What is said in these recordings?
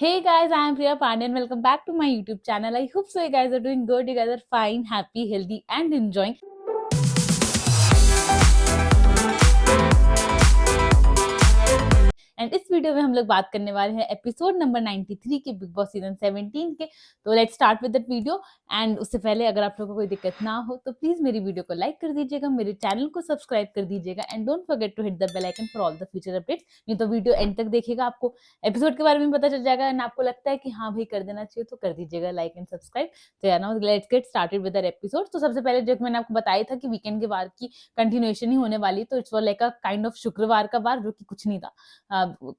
Hey guys, I am Priya Pandey and welcome back to my YouTube channel. I hope so you guys are doing good, you guys are fine, happy, healthy and enjoying. And इस video में हम लोग बात करने वाले हैं episode number 93 के big boss season 17 के। तो let's start with that video. And उससे पहले अगर आप लोगों को कोई दिक्कत ना हो तो प्लीज मेरी वीडियो को लाइक कर दीजिएगा, मेरे चैनल को सब्सक्राइब कर दीजिएगा and don't forget to hit the bell icon for all the future updates. नहीं तो वीडियो एंड तक देखिएगा, आपको एपिसोड के बारे में पता चल जाएगा एंड आपको लगता है कि हाँ भाई कर देना चाहिए तो कर दीजिएगा लाइक एंड सब्सक्राइब। तो यार now let's get started with that episode. तो सबसे पहले जो मैंने आपको बताया था कि वीकेंड के बाद की कंटिन्यूएशन ही होने वाली, तो it's like a kind of शुक्रवार का बार जो कि कुछ नहीं था।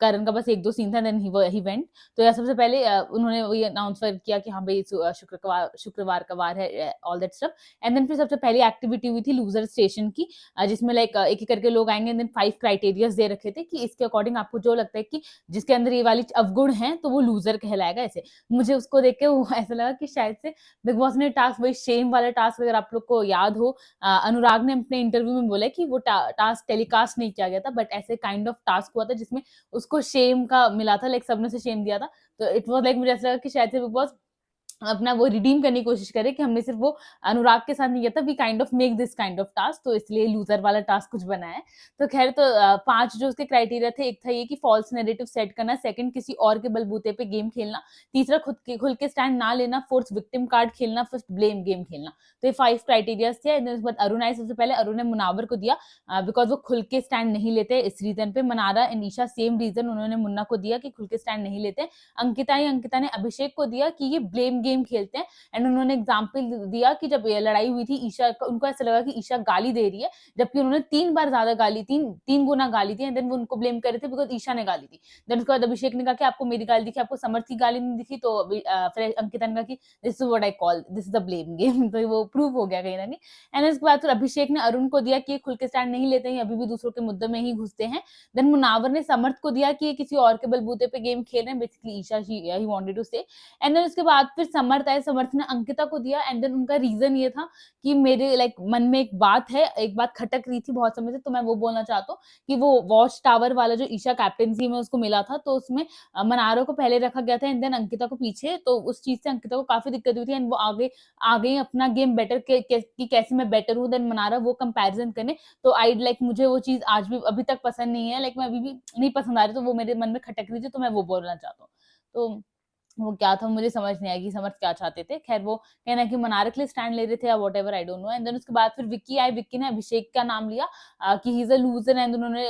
करण का बस एक दो सीन था, देन ही वेंट। तो यार सबसे पहले उन्होंने वही अनाउंस किया कि हाँ भाई शुक्रवार का वार है, all that stuff. And then फिर सबसे पहली एक्टिविटी हुई थी लूजर स्टेशन की, जिसमें लाइक एक एक करके लोग आएंगे। देन 5 क्राइटेरियाज दे रखे थे कि इसके अकॉर्डिंग आपको जो लगता है कि जिसके अंदर ये वाली अवगुण है तो वो लूजर कहलाएगा। ऐसे मुझे उसको देख के वो ऐसा लगा कि शायद से बिग बॉस ने टास्क, वही शेम वाला टास्क, अगर आप लोग को याद हो, अनुराग ने अपने इंटरव्यू में बोला कि वो टास्क टेलीकास्ट नहीं किया गया था, बट ऐसे काइंड ऑफ टास्क हुआ था जिसमें उसको शेम का मिला था, लाइक सबने से शेम दिया था। तो इट वाज लाइक मुझे ऐसा लगा कि शायद से बिग बॉस अपना वो रिडीम करने की कोशिश करे कि हमने सिर्फ वो अनुराग के साथ नहीं किया था, we kind of make this kind of task, तो इसलिए लूजर वाला टास्क कुछ बनाया है। तो खैर, तो 5 जो उसके क्राइटेरिया थे, एक था ये कि फॉल्स नैरेटिव सेट करना, सेकंड किसी और के बलबूते पे गेम खेलना, तीसरा खुल के स्टैंड ना लेना, फोर्थ विक्टिम कार्ड खेलना, फिफ्थ ब्लेम गेम खेलना। तो ये 5 क्राइटेरिया थे। उसके बाद अरुण आए सबसे पहले। अरुण ने मुनावर को दिया बिकॉज वो खुल के स्टैंड नहीं लेते इस रीजन पे। Mannara and Isha same reason उन्होंने मुन्ना को दिया कि खुल के स्टैंड नहीं लेते। अंकिता ने अभिषेक को दिया कि ये ब्लेम गेम खेलते हैं। एंड उन्होंने एग्जाम्पल दिया कि जब ये लड़ाई हुई थी ईशा, उनको ऐसा लगा कि ईशा गाली दे रही है, जबकि उन्होंने 3 बार ज्यादा गाली, तीन गुना गाली थी। एंड देन वो उनको ब्लेम कर रहे थे बिकॉज ईशा ने गाली दी। देन उसके बाद अभिषेक ने कहा कि आपको मेरी गाली दिखी, आपको समर्थ की गाली नहीं दिखी। तो फिर अंकिता ने कहा कि this is what I call this is the blame game. तो वो प्रूव हो गया कहीं ना कहीं। एंड उसके बाद फिर अभिषेक ने अरुण को दिया कि ये खुल के स्टैंड नहीं लेते हैं, अभी भी दूसरों के मुद्दे में ही घुसते हैं। देन मुनावर ने समर्थ को दिया कि ये किसी और के बलबूते पे गेम खेल रहे हैं, बेसिकली ईशा ही wanted to say. And then उसके बाद फिर समर्थ आए, समर्थ ने अंकिता को दिया। एंड देन उनका रीजन ये था कि मेरे लाइक मन में एक बात है, एक बात खटक रही थी बहुत समय से, तो मैं वो बोलना चाहता हूँ कि वो वॉच टावर वाला जो ईशा कैप्टेंसी में उसको मिला था, तो उसमें मनारो को पहले रखा गया था एंड देन अंकिता को पीछे। तो उस चीज से अंकिता को काफी दिक्कत हुई थी एंड वो आगे अपना गेम बेटर कि कैसे मैं बेटर हूँ देन मनारा, वो कंपैरिजन करने। तो आई लाइक मुझे वो चीज आज भी अभी तक पसंद नहीं है, लाइक मैं अभी भी नहीं पसंद आ रही, तो वो मेरे मन में खटक रही थी, तो मैं वो बोलना चाहता हूँ। तो वो क्या था मुझे समझ नहीं आएगी, समझ क्या चाहते थे। खैर, वो कहना कि मनारा के लिए स्टैंड ले रहे थे या whatever, I don't know. And then उसके बाद फिर विक्की आए। विक्की ने अभिषेक का नाम लिया कि he is a loser. And उन्होंने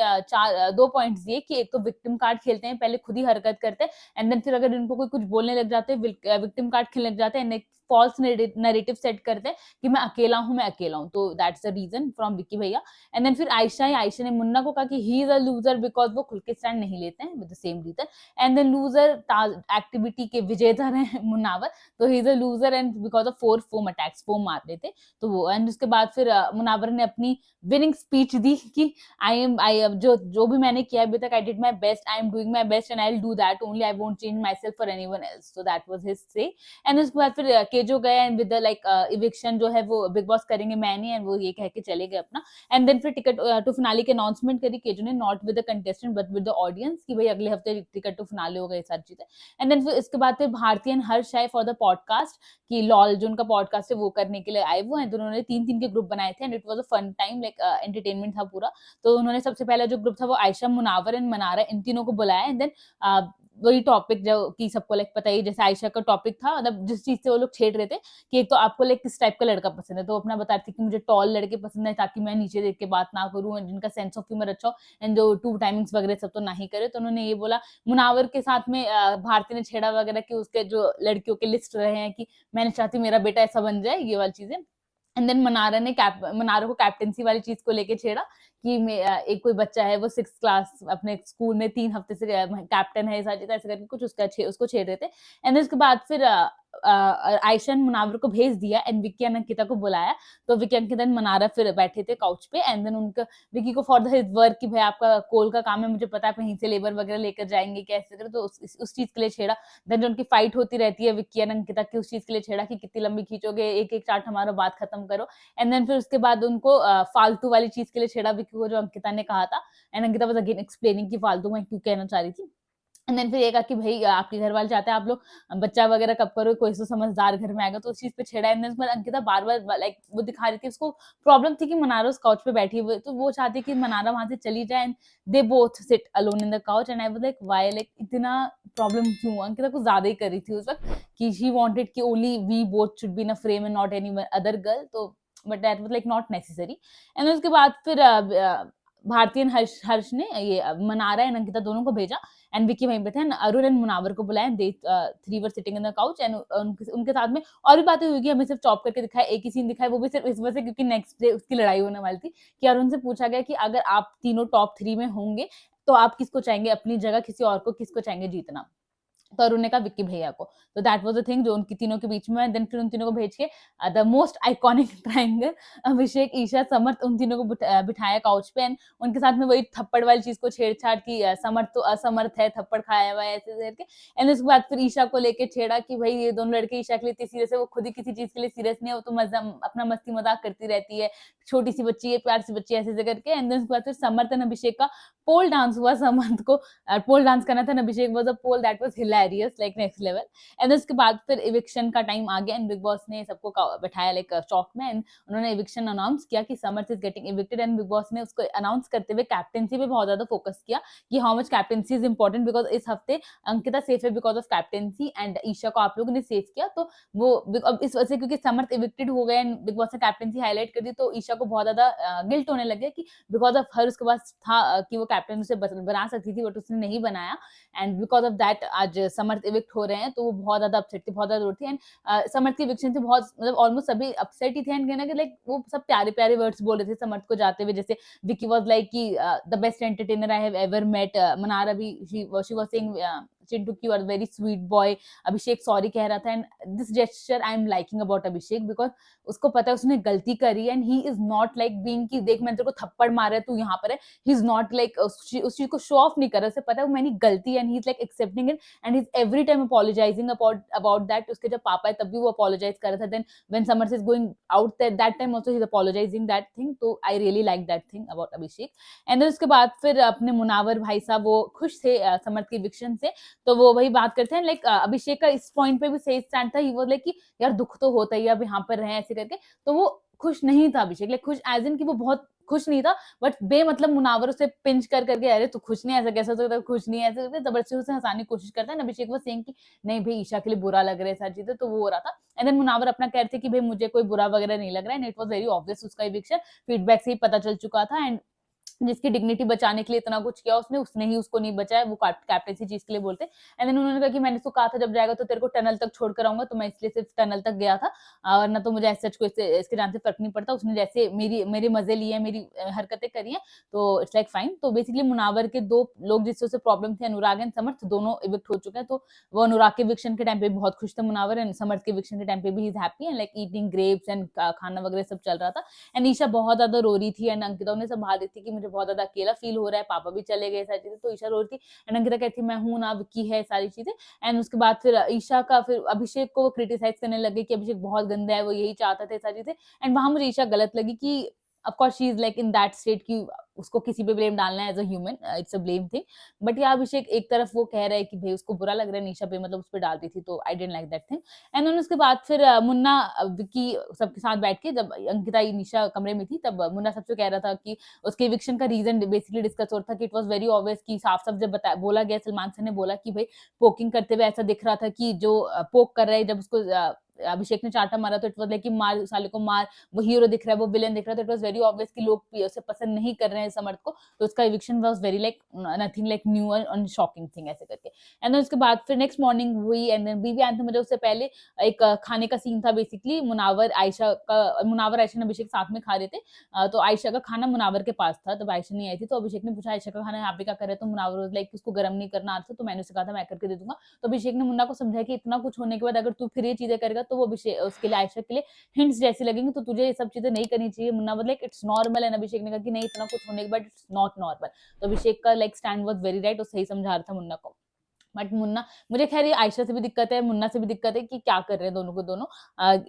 2 पॉइंट्स दिए कि एक तो विक्टिम कार्ड खेलते हैं, पहले खुद ही हरकत करते हैं एंड देन फिर अगर इनको कोई कुछ बोलने लग जाते हैं, विक्टिम कार्ड खेलने लग जाते हैं एंड फॉल्स नैरेटिव सेट करते हैं कि मैं अकेला हूँ। तो that's the reason from Vicky भैया। एंड देन फिर आयशा ने मुन्ना को कहा कि he is a loser because वो खुल के स्टैंड नहीं लेते हैं, with the same reason. And then loser activity के विजेता रहे मुनावर, तो he is a loser and because of 4 foam attacks, foam मार रहे थे। तो वो एंड उसके बाद फिर मुनावर ने अपनी विनिंग स्पीच दी कि आई जो भी मैंने किया अभी तक, I did my best, I am doing my best and I will do that only, I won't change my self for anyone else. So that was his से। एंड उसके बाद फिर केजो गए एंड विद लाइक इविक्शन जो है वो big boss करेंगे मैं नहीं, एंड वो ये कह के चले गए अपना। एंड देन फिर टिकट टू फिनाले की अनाउंसमेंट करी केजो ने, not with the contestant but with the audience, कि भाई अगले हफ्ते टिकट टू फिनाले होगा, ये सारी चीजें। एंड देन फिर इसके बाद फिर भारती एंड हर्ष आए फॉर द पॉडकास्ट, कि लॉल जो उनका पॉडकास्ट है वो करने के लिए आए वो हैं। तो उन्होंने 3-3 के ग्रुप बनाए थे and it was a fun time, like entertainment था पूरा। तो उन्होंने सबसे पहला जो ग्रुप था वो आयशा, मुनावर एंड मनारा, इन तीनों को बुलाया। एंड देन वही टॉपिक जो कि सबको लाइक पता ही, जैसे आयशा का टॉपिक था, मतलब जिस चीज से वो लोग छेड़ रहे थे कि एक तो आपको लाइक किस टाइप का लड़का पसंद है, तो अपना बता रही थी कि मुझे टॉल लड़के पसंद है ताकि मैं नीचे देख के बात ना करूं, जिनका सेंस ऑफ ह्यूमर अच्छा हो एंड जो 2 टाइमिंग्स वगैरह सब तो ना ही करे। तो उन्होंने ये बोला। मुनावर के साथ में भारती ने छेड़ा वगैरह कि उसके जो लड़कियों के लिस्ट रहे हैं कि मैं नहीं चाहती मेरा बेटा ऐसा बन जाए, ये वाली चीजें। एंड देन मनारा को कैप्टेंसी वाली चीज को लेके छेड़ा कि एक कोई बच्चा है वो 6th क्लास अपने स्कूल में 3 हफ्ते से कैप्टन है, ऐसे करके कुछ उसको छेड़ रहे थे। एंड उसके बाद फिर आयशा ने मुनावर को भेज दिया एंड विक्की एंड अंकिता को बुलाया। तो विक्की अंकिता एंड मनारा फिर बैठे थे काउच पे। एंड देन उनका विक्की को फॉर द हिज वर्क कि भाई आपका कोल का काम है, मुझे पता है आप यहीं से लेबर वगैरह लेकर जाएंगे कैसे करें, तो उस चीज के लिए छेड़ा। देन जो उनकी फाइट होती रहती है विक्की एंड अंकिता की, उस चीज के लिए छेड़ा कि कितनी लंबी खींचोगे, एक एक चार्ट हमारा बात खत्म करो। एंड देन फिर उसके बाद उनको फालतू वाली चीज के लिए छेड़ा विक्की को, जो अंकिता ने कहा था। And Ankita was again explaining कि फालतू मैं क्यों कहना चाह रही थी। एंड देन फिर ये कहा कि भाई आपके घर वाले चाहते हैं आप लोग बच्चा वगैरह कब करो, कोई तो समझदार घर में आएगा, तो उस चीज पे छेड़ा। एंड देन उसके बाद अंकिता बार बार लाइक वो दिखा रही थी, उसको प्रॉब्लम थी कि मनारा उस काउच पे बैठी हुई है, तो वो चाहती कि मनारा वहां से चली जाए and they both sit alone in the couch. And I was like why, like इतना प्रॉब्लम क्यों? अंकिता कुछ ज्यादा ही कर रही थी उस वक्त कि शी वांटेड कि only we both should be in a frame and not any other girl, तो but that was like not necessary. And उसके बाद फिर भारती एंड हर्ष ने ये मनारा एंड अंकिता दोनों को भेजा एंड विक्की वहीं पे थे। अरुण एंड मुनावर को बुलाया, they three were sitting in the couch and उनके साथ में और भी बातें हुई कि हमें सिर्फ चॉप करके दिखाया, एक ही सीन दिखाया, वो भी सिर्फ इस वजह से क्योंकि नेक्स्ट डे उसकी लड़ाई होने वाली थी। कि अरुण से पूछा गया कि अगर आप तीनों टॉप 3 में होंगे तो आप किसको चाहेंगे अपनी जगह, किसी और को किसको चाहेंगे जीतना? तो अरुण ने कहा विक्की भैया को। तो दैट वाज द थिंग जो उनकी तीनों के बीच में है। देन फिर उन तीनों को भेज के द मोस्ट आइकॉनिक ट्रायंगल अभिषेक, ईशा, समर्थ, उन तीनों को बिठाया काउच पे एंड उनके साथ में वही थप्पड़ वाली चीज को छेड़छाड़ की, समर्थ तो असमर्थ है, थप्पड़ खाया हुआ है ऐसे करके। एंड उसके बाद फिर ईशा को लेके छेड़ा कि भाई ये दोनों लड़के ईशा के लिए इतने सीरियस है, वो खुद ही किसी चीज के लिए सीरियस नहीं है, वो तो मजा अपना मस्ती मजाक करती रहती है, छोटी सी बच्ची है, प्यार सी बच्ची है, ऐसे करके। एंड उसके बाद फिर समर्थ एंड अभिषेक का पोल डांस हुआ। समर्थ को पोल डांस करना था, Abhishek was a pole, that was hilarious like next level. And उसके बाद फिर इविक्शन का टाइम आ गया एंड बिग बॉस ने सबको बैठाया लाइक चौक में एंड उन्होंने इविक्शन अनाउंस किया कि Samarth is getting evicted. And Bigg Boss ने उसको अनाउंस करते हुए कैप्टेंसी पे बहुत ज्यादा फोकस किया कि how much captaincy is important, because इस हफ्ते अंकिता सेफ है because of captaincy and Isha को आप लोगों ने सेव किया। तो वो अब इस वजह से क्योंकि समर्थ इविक्टेड हो गए एंड बिग बॉस ने कैप्टेंसी हाईलाइट कर दी, तो ईशा को बहुत ज्यादा गिल्ट होने लगे कि बिकॉज ऑफ हर उसके पास था कि वो कैप्टन उसे बना सकती थी बट उसने नहीं बनाया। एंड बिकॉज ऑफ दैट आज समर्थ इविक्ट हो रहे हैं, तो वो बहुत ज्यादा अपसेट थी, बहुत ज्यादा रोड थी। एंड समर्थ की इविक्शन थी, बहुत मतलब ऑलमोस्ट सभी अपसेट ही थे। एंड कहना कि लाइक वो सब प्यारे प्यारे वर्ड्स बोल रहे थे समर्थ को जाते हुए, जैसे विकी वाज लाइक कि the best entertainer I have ever met, Mannara भी शी वाज सेइंग चिंटू की you are very sweet boy. Abhishek sorry कह रहा था and this gesture I am liking about Abhishek, because उसको पता है उसने गलती करी and he is not like being कि देख मैंने तेरे को थप्पड़ मारा है तू यहाँ पर है। ही इज नॉट लाइक उस चीज को शो ऑफ नहीं कर रहा, उसे पता है वो मेरी गलती है and he is like accepting it and he is every time apologising about that. उसके जब पापा है तब भी वो अपोलोजाइज कर रहा था, then when Samarth is going out that time also he is apologising that thing. तो I really like that thing about Abhishek. And then उसके बाद फिर अपने मुनावर भाई साहब वो खुश थे समर्थ की इविक्शन से, तो वो वही बात करते हैं लाइक अभिषेक का इस पॉइंट पे भी सही स्टैंड था। ही वाज लाइक कि यार दुख तो होता ही है, अब यहाँ पर रहे ऐसे करके। तो वो खुश नहीं था अभिषेक, लाइक खुश एज इन कि वो बहुत खुश नहीं था, बट बेमतलब मुनावर उसे पिंच कर करके अरे तू खुश नहीं है, ऐसा कैसा हो सकता है, खुश नहीं है, ऐसे करके जबरदस्ती उसे हंसाने की कोशिश करता है। अभिषेक वो सेइंग कि नहीं भाई ईशा के लिए बुरा लग रहा है सारी चीजें, तो वो हो रहा था। एंड देन मुनावर अपना कह रहे थे कि भाई मुझे कोई बुरा वगैरह नहीं लग रहा है and it was very obvious उसका इविक्शन फीडबैक से ही पता चल चुका था। एंड जिसकी डिग्निटी बचाने के लिए इतना कुछ किया उसने ही उसको नहीं बचाया, वो कैप्टेंसी चीज के लिए बोलते। एंड देन उन्होंने कहा कि मैंने उसको कहा था जब जाएगा तो तेरे को टनल तक छोड़कर आऊंगा, तो मैं इसलिए सिर्फ टनल तक गया था, वरना तो मुझे सच को इसके जान से फर्क नहीं पड़ता। उसने जैसे मेरे मजे लिए हैं, मेरी हरकतें करी हैं, तो इट्स लाइक फाइन। तो बेसिकली मुनावर के दो लोग जिससे उसे प्रॉब्लम थी, अनुराग एंड समर्थ, दोनों इविक्ट हो चुके हैं। तो वो अनुराग के इविक्शन के टाइम पे बहुत खुश थे मुनावर, एंड समर्थ के इविक्शन के टाइम पे भी he is happy and like eating grapes and खाना वगैरह सब चल रहा था। एंड ईशा बहुत ज्यादा रो रही थी एंड अंकिता उन्हें संभाल रही थी कि मुझे बहुत ज्यादा अकेला फील हो रहा है, पापा भी चले गए, सारी चीजें। तो ईशा रो रही थी एंड अंकिता कहती मैं हूं ना, विक्की है, सारी चीजें। एंड उसके बाद फिर ईशा का फिर अभिषेक को क्रिटिसाइज करने लगे कि अभिषेक बहुत गंदा है, वो यही चाहता था, सारी चीजें। एंड वहां मुझे ईशा गलत लगी कि of course she is like in that state कि उसको किसी पे ब्लेम डालना है as a human, it's a blame thing. But yeah Abhishek एक तरफ वो कह रहा है कि भाई उसको बुरा लग रहा है निशा पे, मतलब उस पर डाल दी थी, तो I don't like that thing. And then उसके बाद फिर मुन्ना विक्की सबके साथ बैठ के, जब अंकिता निशा कमरे में थी, तब मुन्ना सबसे कह रहा था कि उसके इविक्शन का रीजन बेसिकली डिस्कस हो रहा था कि इट वाज वेरी ऑब्वियस कि साफ साफ जब बोला गया, सलमान सर ने बोला कि भाई पोकिंग करते हुए ऐसा दिख रहा था कि जो पोक कर रहा है, जब उसको अभिषेक ने चाटा मारा तो इट वाज लाइक कि मार साले को मार, वो हीरो दिख रहा है, वो विलेन दिख रहा है, तो इट वाज वेरी ऑब्वियस कि लोग उसे पसंद नहीं कर रहे हैं समर्थ को। तो उसका eviction was very like nothing like new and shocking thing ऐसे करके। एंड देन उसके बाद फिर नेक्स्ट मॉर्निंग हुई एंड देन बीवी एंथम मुझे उससे पहले एक खाने का सीन था। बेसिकली मुनावर आयशा ने अभिषेक साथ में खा रहे थे, तो आयशा का खाना मुनावर के पास था, तब आयशा नहीं आई थी, तो अभिषेक ने पूछा आयशा का खाना यहाँ पे क्या कर रहे, तो मुनावर वाज लाइक उसको गर्म नहीं करना आता, तो मैंने उसे कहा था मैं करके दे दूंगा। तो अभिषेक ने मुन्ना को समझाया कि इतना कुछ होने के बाद अगर तू फिर ये चीजें करेगा तो वो अभिषेक उसके लिए आयशा के लिए हिंट्स जैसी लगेंगी, तो तुझे ये सब चीजें नहीं करनी चाहिए। Munna was like it's normal, and Abhishek ने कहा कि नहीं इतना कुछ होने के बाद इट्स नॉट नॉर्मल। तो अभिषेक का like stand was very right, और सही समझा रहा था मुन्ना को। बट मुन्ना, मुझे खैर ये आयशा से भी दिक्कत है, मुन्ना से भी दिक्कत है कि क्या कर रहे हैं दोनों को दोनों।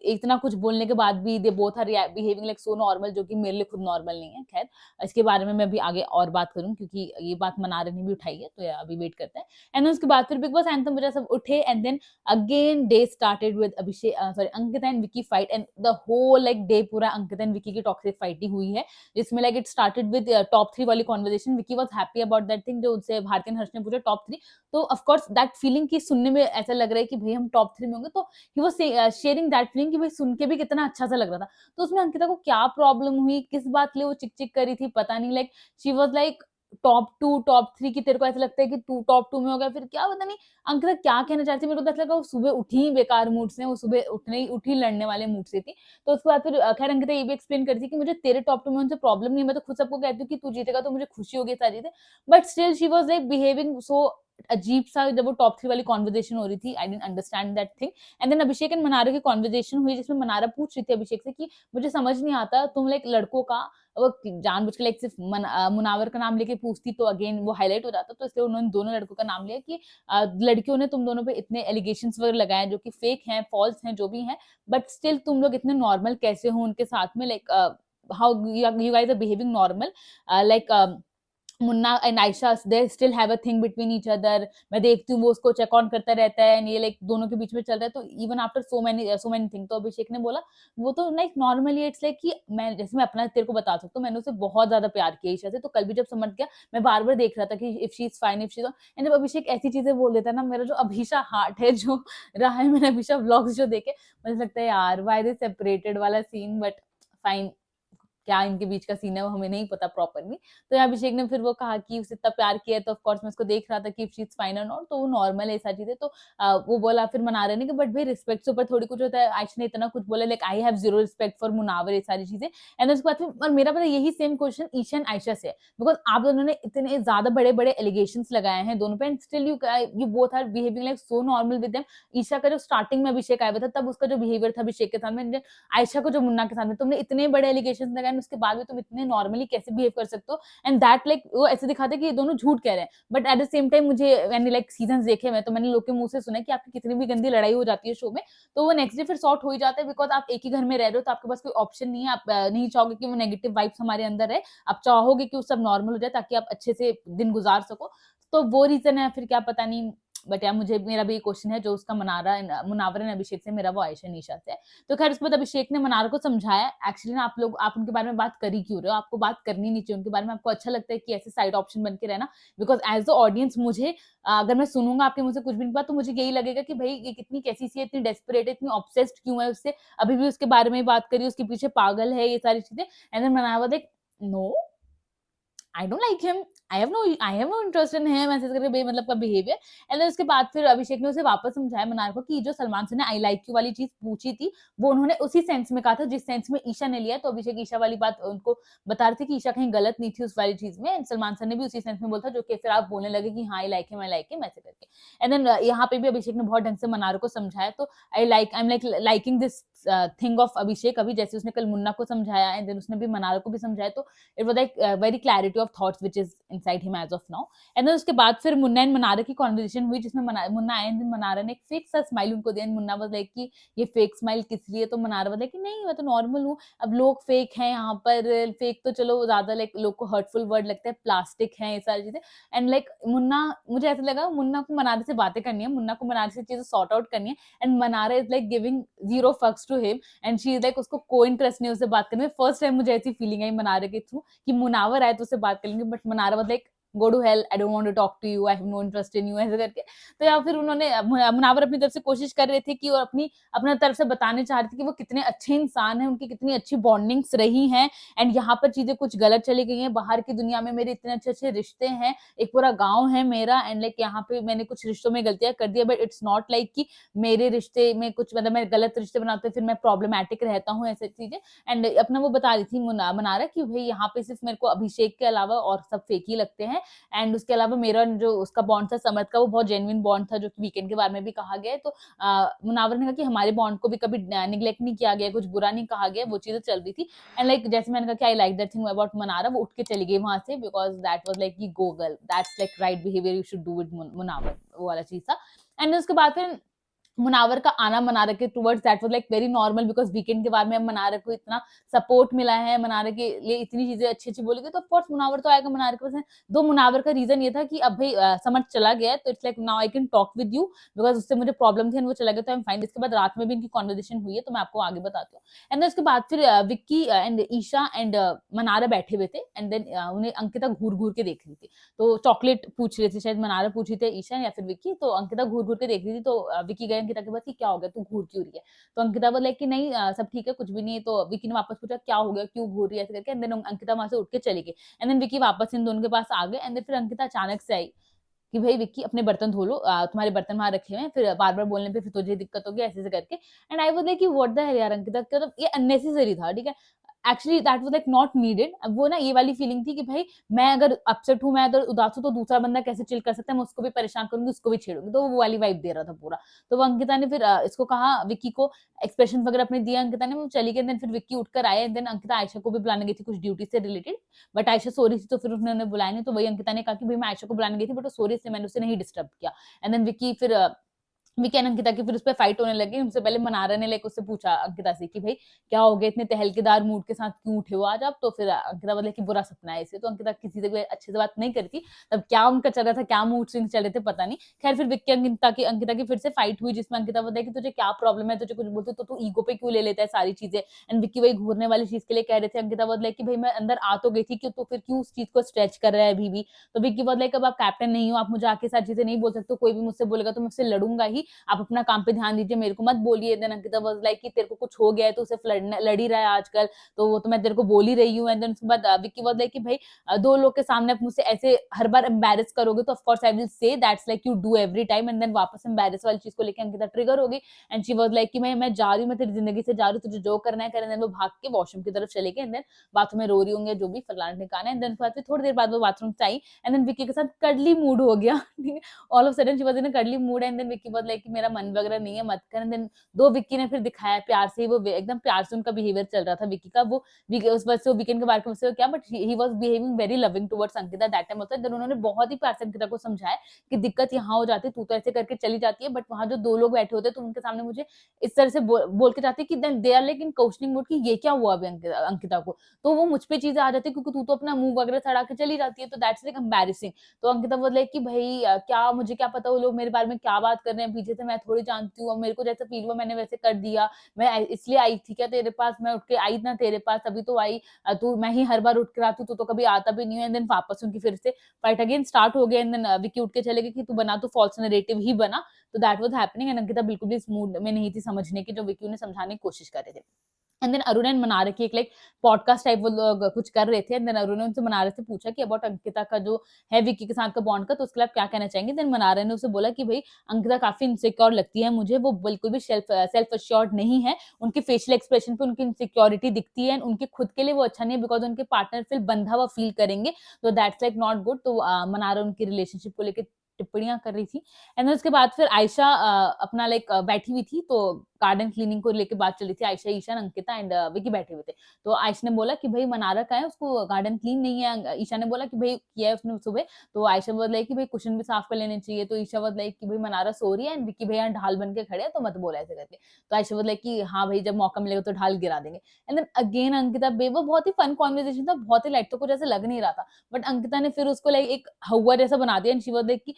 इतना कुछ बोलने के बाद भी they both are behaving like so normal, जो कि मेरे लिए खुद नॉर्मल नहीं है। खैर इसके बारे में मैं अभी आगे और बात करूँ, क्योंकि ये बात मनारा ने भी उठाई है, तो अभी वेट करते हैं। एंड देन उसके बाद फिर बिग बॉस एंथम वजह सब उठे, and then again day started with Abhishek, sorry, Ankita and Vicky fight, and the whole like day पूरा अंकिता एंड विकी की टॉक्सिक फाइट ही हुई है, जिसमें like it started with top 3 वाली conversation. Vicky was happy about that thing, जो उनसे भारती एंड हर्ष ने पूछा टॉप 3, तो ऑफ कोर्स दैट फीलिंग की सुनने में ऐसा लग रहा है कि भाई हम टॉप 3 में होंगे, तो he was sharing that feeling कि भाई सुन के भी कितना अच्छा सा लग रहा था। तो उसमें अंकिता को क्या प्रॉब्लम हुई, किस बात के लिए वो चिक चिक करी थी, पता नहीं, like she was like top 2 top 3 की तेरे को ऐसा लगता है कि तू टॉप 2 में हो गया, फिर क्या पता नहीं अंकिता क्या कहना चाहती थी। मेरे को तो ऐसा लगा वो सुबह उठी ही बेकार मूड से, वो सुबह उठी लड़ने वाले मूड से थी। तो उसके बाद फिर खैर अंकिता ये भी एक्सप्लेन करती थी कि मुझे तेरे टॉप 2 में उनसे प्रॉब्लम नहीं है, मैं तो खुद सबको कहती हूँ कि तू जीतेगा तो मुझे खुशी होगी सारी चीजें, but still she was like behaving so अजीब सा जब वो टॉप 3 वाली कॉन्वर्सेशन हो रही थी। I didn't understand that thing. And then Abhishek and Mannara की कॉन्वर्सेशन हुई, जिसमें मनारा पूछ रही थी अभिषेक से कि मुझे समझ नहीं आता, तुम लाइक लड़कों का, वो जानबूझ के लाइक सिर्फ मुनावर का नाम लेके पूछती तो अगेन वो हाईलाइट हो जाता, तो इसलिए उन्होंने दोनों लड़कों का नाम लिया कि लड़कियों ने तुम दोनों पे इतने एलिगेशंस वगैरह लगाए जो कि फेक हैं, फॉल्स हैं, जो भी हैं, बट स्टिल तुम लोग इतने नॉर्मल कैसे हो उनके साथ में, like how you guys are behaving normal, like Munna and Ayesha they still have a thing between each other. मैं देखती हूँ वो उसको चेक ऑन करता रहता है, ये लाइक दोनों के बीच में चल रहा है, तो even after so many thing. तो अभिषेक ने बोला वो तो लाइक नॉर्मली इट्स लाइक कि मैं, जैसे मैं अपना तेरे को बता सकता हूँ, मैंने उसे बहुत ज्यादा प्यार किया ईशा से, तो कल भी जब समझ गया, मैं बार बार देख रहा था कि if she is fine, if she is, and जब अभिषेक ऐसी चीजें बोल देता है ना, मेरा जो अभिषा हार्ट है जो रहा है, मैंने अभिषा व्लॉग्स जो देखे, मुझे लगता है यार वाई दे सेपरेटेड वाला सीन, बट फाइन, क्या इनके बीच का सीन है वो हमें नहीं पता प्रॉपरली। तो यहाँ अभिषेक ने फिर वो कहा कि उसे इतना प्यार किया है, तो ऑफकोर्स मैं उसको देख रहा था कि इफ शी इज फाइन और नॉट, तो वो नॉर्मल है ऐसा चीजें। तो वो बोला फिर मना रहे नहीं कि बट भाई रिस्पेक्ट से ऊपर थोड़ी कुछ होता है। आयशा ने इतना कुछ बोला like I have zero respect for Munawar, ये सारी चीजें। एंड उसके बाद फिर, और मेरा पता यही same question Isha and Ayesha से है, बिकॉज आप दोनों ने इतने ज्यादा बड़े बड़े एलिगेशन लगाए हैं दोनों पे, and still you both are behaving like so normal with them. Isha का जो स्टार्टिंग में अभिषेक आया हुआ था, तब उसका जो बिहेवियर था अभिषेक के साथ में, आयशा को जो मुन्ना के साथ में, तुमने इतने बड़े एलिगेशन लगाए, उसके बाद भी तुम इतने नॉर्मली कैसे बिहेव कर सकते हो, एंड दैट लाइक वो ऐसे दिखाते कि ये दोनों झूठ कह रहे हैं, but at the same time मुझे मैंने लाइक सीजन देखे मैं, तो मैंने लोग के मुंह से सुना कि आपकी कितनी भी गंदी लड़ाई हो जाती है शो में, तो वो नेक्स्ट डे फिर सॉर्ट हो ही जाता है, बिकॉज आप एक ही घर में रह रहे हो, तो आपके पास कोई ऑप्शन नहीं है। आप नहीं चाहोगे कि वो नेगेटिव वाइब्स हमारे अंदर है, आप चाहोगे कि वो सब नॉर्मल हो जाए ताकि आप अच्छे से दिन गुजार सको। तो वो रीजन है, फिर क्या पता नहीं, बट यार मुझे, मेरा भी क्वेश्चन है जो उसका मुनावर एंड अभिषेक से, मेरा वो आयशा निशा से है। तो खैर उसके बाद अभिषेक ने मनार को समझाया, एक्चुअली ना आप उनके बारे में बात कर ही क्यों रहे हो, आपको बात करनी नहीं चाहिए उनके बारे में, आपको अच्छा लगता है कि ऐसे साइड ऑप्शन बन के रहना, बिकॉज एज द ऑडियंस मुझे अगर मैं सुनूंगा आपके मुझे कुछ भी नहीं पता, तो मुझे यही लगेगा कि भाई ये कितनी कैसी सी है, इतनी डेस्परेट है, इतनी ऑब्सेस्ड क्यों है उससे, अभी भी उसके बारे में बात करी, उसके पीछे पागल है, ये सारी चीजें। एंड देन मनावा देख, no, I don't like him, I have no interest in him, ऐसे करके बेमतलब का बिहेवियर। एंड उसके बाद फिर अभिषेक ने उसे वापस समझाया मनार को कि जो सलमान से ने आई लाइक यू वाली चीज पूछी थी, वो उन्होंने उसी सेंस में कहा था जिस सेंस में ईशा ने लिया। तो अभिषेक ईशा वाली बात उनको बता रहे थे कि ईशा कहीं गलत नहीं थी उस वाली चीज में, एंड सलमान सर ने भी उसी सेंस में बोला था, जो कि फिर आप बोलने लगे कि हाँ आई लाइक हिम ऐसे करके। एंड देन यहाँ पे भी अभिषेक ने बहुत ढंग से मनार को समझाया, तो I am liking this thing of Abhishek. अभी जैसे उसने कल मुन्ना को समझाया, एंड देन उसने भी मनार को भी समझाया, तो it was like very clarity of thoughts which is inside him as of now. And then उसके बाद फिर मुन्ना एंड मनारा की कॉन्वर्सेशन हुई, जिसमें मुन्ना आया, एंड मनारा ने एक फेक सा स्माइल उनको दिया, एंड मुन्ना वाज लाइक कि ये फेक स्माइल किस लिए, तो मनारा वाज लाइक कि नहीं मैं तो नॉर्मल हूँ, अब लोग फेक हैं यहाँ पर, फेक तो चलो ज्यादा लाइक लोग को हर्टफुल वर्ड लगता है, प्लास्टिक है, ये सारी चीजें। एंड लाइक मुन्ना, मुझे ऐसा लगा मुन्ना को मनारा से बातें करनी है, मुन्ना को मनारा से चीजें सॉर्ट आउट करनी है, and Mannara is like giving zero fucks to him, and she is like उसको कोई इंटरेस्ट नहीं उससे बात करने में। फर्स्ट टाइम मुझे ऐसी फीलिंग आई मनारा के थ्रू कि मुनावर आए तो उससे बात कर लेंगे, but Mannara was like go to hell, I don't want to talk to you, I have no interest in you, ऐसे करके। तो या फिर उन्होंने मुनावर अपनी तरफ से कोशिश कर रहे थे कि वो अपना तरफ से बताने चाह रहे थे कि वो कितने अच्छे इंसान हैं, उनकी कितनी अच्छी बॉन्डिंग्स रही हैं, एंड यहाँ पर चीजें कुछ गलत चली गई हैं, बाहर की दुनिया में मेरे इतने अच्छे अच्छे रिश्ते हैं, एक पूरा गाँव है मेरा, एंड लाइक यहाँ पे मैंने कुछ रिश्तों में गलतियां कर दिया, बट इट्स नॉट लाइक कि मेरे रिश्ते में कुछ मतलब मैं गलत रिश्ते बनाते फिर मैं प्रॉब्लमैटिक रहता हूँ, ऐसी चीजें। एंड अपना वो बता रही थी मनारा कि भाई यहाँ पे सिर्फ मेरे को अभिषेक के अलावा और सब फेक ही लगते हैं, है। एंड उसके अलावा मेरा जो उसका बॉन्ड था समर्थ का, वो बहुत जेन्युइन बॉन्ड था, जो कि वीकेंड के बारे में भी कहा गया है। तो मुनावर ने कहा कि हमारे बॉन्ड को भी कभी निग्लेक्ट नहीं किया गया, कुछ बुरा नहीं कहा गया, वो चीजें चल रही थी। एंड लाइक जैसे मैंने कहा कि I like that thing about Mannara, वो उठ के चली गई वहां से, बिकॉज दैट वाज लाइक की गो girl, that's like right behaviour you should do with Munawar, वो वाला चीज था। एंड उसके बाद फिर मुनावर का आना मनारा के towards that was like very normal, because weekend के बाद में अब मनारा को इतना सपोर्ट मिला है, मनारा के लिए इतनी चीजें अच्छी अच्छी बोली गई, तो ऑफकोर्स मुनावर तो आएगा मनारा के पास। दो मुनावर का रीजन ये था कि अब भाई समझ चला गया है, तो it's like now I can talk with you, because उससे मुझे प्रॉब्लम थी एंड वो चला गया, तो आई एम फाइन। इसके बाद रात में भी इनकी कॉन्वर्जेशन हुई है, तो मैं आपको आगे बताती हूँ। एंड उसके बाद फिर विक्की एंड ईशा एंड मनारा बैठे हुए थे, एंड देन उन्हें अंकिता घूर घूर के देख रही थी, तो चॉकलेट पूछ रही थी, शायद मनारा पूछ रही थी ईशा या फिर विक्की, तो अंकिता घूर घूर के देख रही थी। तो विक्की गए अंकिता के पास कि क्या हो गया, तू घूर क्यों रही है? तो अंकिता बोले कि नहीं सब ठीक है, कुछ भी नहीं है। तो विक्की ने वापस पूछा क्या हो गया, क्यों घूर रही है, ऐसे करके। एंड देन अंकिता वहां से उठ के चली गई, एंड देन विक्की वापस इन दोनों के पास आ गए। एंड देन फिर अंकिता अचानक से आई कि भाई विक्की अपने बर्तन धो लो, तुम्हारे बर्तन वहां रखे हुए हैं, फिर बार बार बोलने पे फिर तुझे दिक्कत होगी, ऐसे ऐसे करके। एंड आई वाज लाइक कि व्हाट द हेल यार अंकिता, मतलब ये अननेसेसरी था, ठीक है। Actually that was like not needed. अब वो ना ये वाली फीलिंग थी कि भाई मैं अगर अपसेट हूँ, मैं अगर उदास हूँ, तो दूसरा बंदा कैसे चिल कर सकता है, मैं उसको भी परेशान करूंगी, उसको भी छेड़ूंगी, तो वो वाली वाइब दे रहा था पूरा। तो वो अंकिता ने फिर इसको कहा, विक्की को एक्सप्रेशन वगैरह अपने दिया अंकिता ने, वो चली गई। देन फिर विक्की उठकर आए, देन अंकिता आयशा को भी बुलाने गई थी कुछ ड्यूटी से रिलेटेड, बट आयशा सो रही थी, तो फिर उन्होंने बुलाया नहीं। तो वही अंकिता ने कहा कि भाई मैं आयशा को बुलाने गई थी, बट वो सो रही थी, मैंने उसे नहीं डिस्टर्ब किया। एंड देन विक्की फिर विकी एंड अंकिता की फिर उस पर फाइट होने लगी। उनसे पहले मनारा ने लाइक उससे पूछा अंकिता से कि भाई क्या हो गया, इतने तहलकेदार मूड के साथ क्यों उठे हो आज आप? तो फिर अंकिता बोले कि बुरा सपना है इसे। तो अंकिता किसी से अच्छे से बात नहीं करी थी, तब क्या उनका चल रहा था, क्या मूड स्विंग चल रहे थे पता नहीं। खैर फिर विक्की अंकिता की फिर से फाइट हुई, जिसमें अंकिता बोलता है कि तुझे क्या प्रॉब्लम है, तुझे कुछ बोलते तो तू ईगो पे क्यों ले लेता है सारी चीजें। एंड विक्की वही घूरने वाली चीज के लिए कह रहे थे। अंकिता बोलता है कि भाई मैं अंदर आ तो गई थी, क्यों तो फिर क्यों उस चीज को स्ट्रेच कर रहा है अभी भी? तो विक्की बोलता है कि अब आप कैप्टन नहीं हो, आप मुझे आके सारी चीजें नहीं बोल सकते, कोई भी मुझसे बोलेगा तो मैं उससे लड़ूंगा ही, आप अपना काम पे ध्यान दीजिए, मेरे को मत बोलिए। देन अंकिता वाज लाइक कि तेरे को कुछ हो गया है तो उसे लड़ ही रहा है आजकल, तो वो तो मैं तेरे को बोल ही रही हूँ। एंड देन उसके बाद विक्की वाज लाइक कि भाई दो लोग के सामने आप मुझसे ऐसे हर बार एम्बैरेस करोगे तो of course I will say that's like you do every time. And then वापस एम्बैरेस वाली चीज को लेकर अंकिता ट्रिगर हो गई, एंड शी वाज लाइक कि मैं जा रही हूँ, मैं तेरी जिंदगी से जा रही हूँ, तुझे जो करना है कर। एंड देन वो भाग के वॉशरूम की तरफ चले गए, एंड देन बाथरूम में रो रही होंगे जो भी फलाना ठिकाना। एंड देन थोड़ी देर बाद वो बाथरूम से आई, एंड देन विक्की के साथ कडली मूड हो गया, all of sudden she was in a cuddly mood. And then Vicky was like कि मेरा मन वगैरह नहीं है, मत कर। एंड देन दो विक्की ने फिर दिखाया प्यार से, वो एकदम प्यार से उनका बिहेवियर चल रहा था विक्की का। वो उस वजह से वीकेंड के बारे में क्या, but he was behaving very loving towards Ankita that time also. Then उन्होंने बहुत ही प्यार से अंकिता को समझाया कि दिक्कत यहाँ हो जाती है, तू तो ऐसे करके चली जाती है, बट वहां जो दो लोग बैठे होते तो उनके सामने मुझे इस तरह से बोल के जाते कि then they are like in questioning mode कि ये क्या हुआ अभी अंकिता को, तो वो मुझ पे चीजें आ जाती है क्योंकि तू तो अपना मुंह वगैरह सड़ा के चली जाती है, तो दैट्स लाइक एम्बैरेसिंग। तो अंकिता बोले कि भाई क्या मुझे क्या पता वो लोग मेरे बारे में क्या बात कर रहे हैं पीछे से, मैं थोड़ी जानती हूँ, मेरे को जैसा फील हुआ मैंने वैसे कर दिया, मैं इसलिए आई थी क्या तेरे पास, मैं उठ के आई ना तेरे पास, अभी तो आई तू, मैं ही हर बार उठ कर आती हूँ, तो कभी आता भी नहीं है। एंड देन वापस उनकी फिर से फाइट अगेन स्टार्ट हो गया। एंड देन विक्की उठ के चले गए कि तू बना, तो फॉल्स नैरेटिव ही बना। तो that was happening, and Ankita बिल्कुल भी इस मूड में नहीं थी समझने की जो विक्की उन्हें समझाने की कोशिश कर रहे थे। And then Arun and Mannara की एक लाइक पॉडकास्ट टाइप वो लोग कुछ कर रहे थे। एंड देन अरुण ने उनसे मनारा से पूछा कि अबाउट अंकिता का जो है विक्की के साथ का बॉन्ड का, तो उसके लिए आप क्या कहना चाहेंगे? देन मनारा ने उसे बोला कि भाई अंकिता काफी इनसिक्योर लगती है मुझे, वो बिल्कुल भी सेल्फ अश्योर्ड नहीं है, उनके फेशियल एक्सप्रेशन पे उनकी इनसिक्योरिटी दिखती है, उनके खुद के लिए वो अच्छा नहीं है, बिकॉज उनके पार्टनर फिर बंधा हुआ फील करेंगे, तो दैट्स लाइक नॉट गुड। तो मनारा उनकी रिलेशनशिप को लेकर टिप्पणियां कर रही थी। एंड उसके बाद फिर आयशा अपना लाइक बैठी हुई थी, तो गार्डन क्लीनिंग को लेके बात चली थी, आयशा, ईशा, अंकिता एंड विकी बैठे हुए थे। तो आयशा ने बोला कि भाई मनारा का है, उसको गार्डन क्लीन नहीं है। ईशा ने बोला कि भाई किया है उसने सुबह। तो आयशा बोल रही कि भाई कुशन भी साफ कर लेने चाहिए। तो ईशा बोल रही कि भाई मनारा सो रही है एंड विकी भैया ढाल बन के खड़े हैं, तो मत बोला ऐसे करके। तो आयशा बोल रही कि हाँ भाई जब मौका मिलेगा तो ढाल गिरा देंगे। एंड देन अगेन अंकिता वो बहुत ही फन कॉन्वर्सेशन था, बहुत ही लाइट, तो कुछ ऐसे लग नहीं रहा था, बट अंकिता ने फिर उसको लाइक एक हवा जैसा बना दिया। एंड शी वाज लाइक कि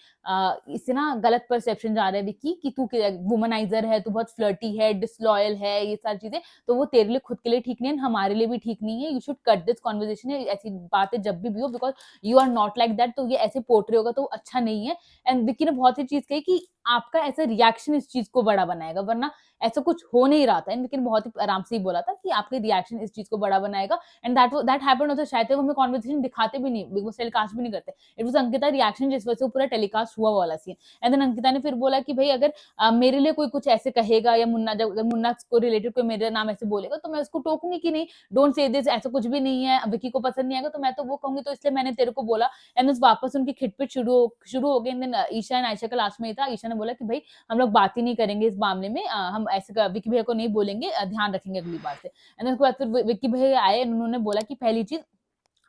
इससे ना गलत परसेप्शन जा रहा है विक्की कि तू वुमनाइजर है, तू बहुत फ्लर्टी है, डिसलॉयल है, ये सारी चीजें, तो वो तेरे लिए खुद के लिए ठीक नहीं है, हमारे लिए भी ठीक नहीं है। You should cut this conversation, ऐसी बातें जब भी हो, because you are not like that, तो ये ऐसे पोर्ट्रे होगा तो अच्छा नहीं है। एंड विक्की ने बहुत ही चीज कही कि आपका ऐसा रिएक्शन इस चीज को बड़ा बनाएगा, वरना ऐसा कुछ हो नहीं रहा था। लेकिन बहुत ही आराम से ही बोला था कि आपके रिएक्शन इस चीज को बड़ा बनाएगा। And that happened also. शायद वो हमें कॉन्वर्सेशन दिखाते भी नहीं, बिग बॉस टेलीकास्ट भी नहीं करते। इट वाज अंकिता रिएक्शन जिस वजह से वो पूरा टेलीकास्ट हुआ वाला सीन। एंड देन अंकिता ने फिर बोला कि भाई अगर मेरे लिए कोई कुछ ऐसे कहेगा, या मुन्ना, जब अगर मुन्ना को रिलेटेड कोई मेरा नाम ऐसे बोलेगा तो मैं उसको टोकूंगी कि नहीं, डोंट से दिस, ऐसा कुछ भी नहीं है, विकी को पसंद नहीं आएगा तो मैं तो वो कहूंगी, तो इसलिए मैंने तेरे को बोला। एंड वापस उनकी खिटपिट शुरू हो गई। देन ईशा एंड आयशा का लास्ट में ही था। ईशा ने बोला कि भाई हम लोग बात ही नहीं करेंगे इस मामले में, हम ऐसे विकी भैया को नहीं बोलेंगे, ध्यान रखेंगे अगली बार से। एंड उसके बाद फिर विकी भैया आए, उन्होंने बोला कि पहली चीज,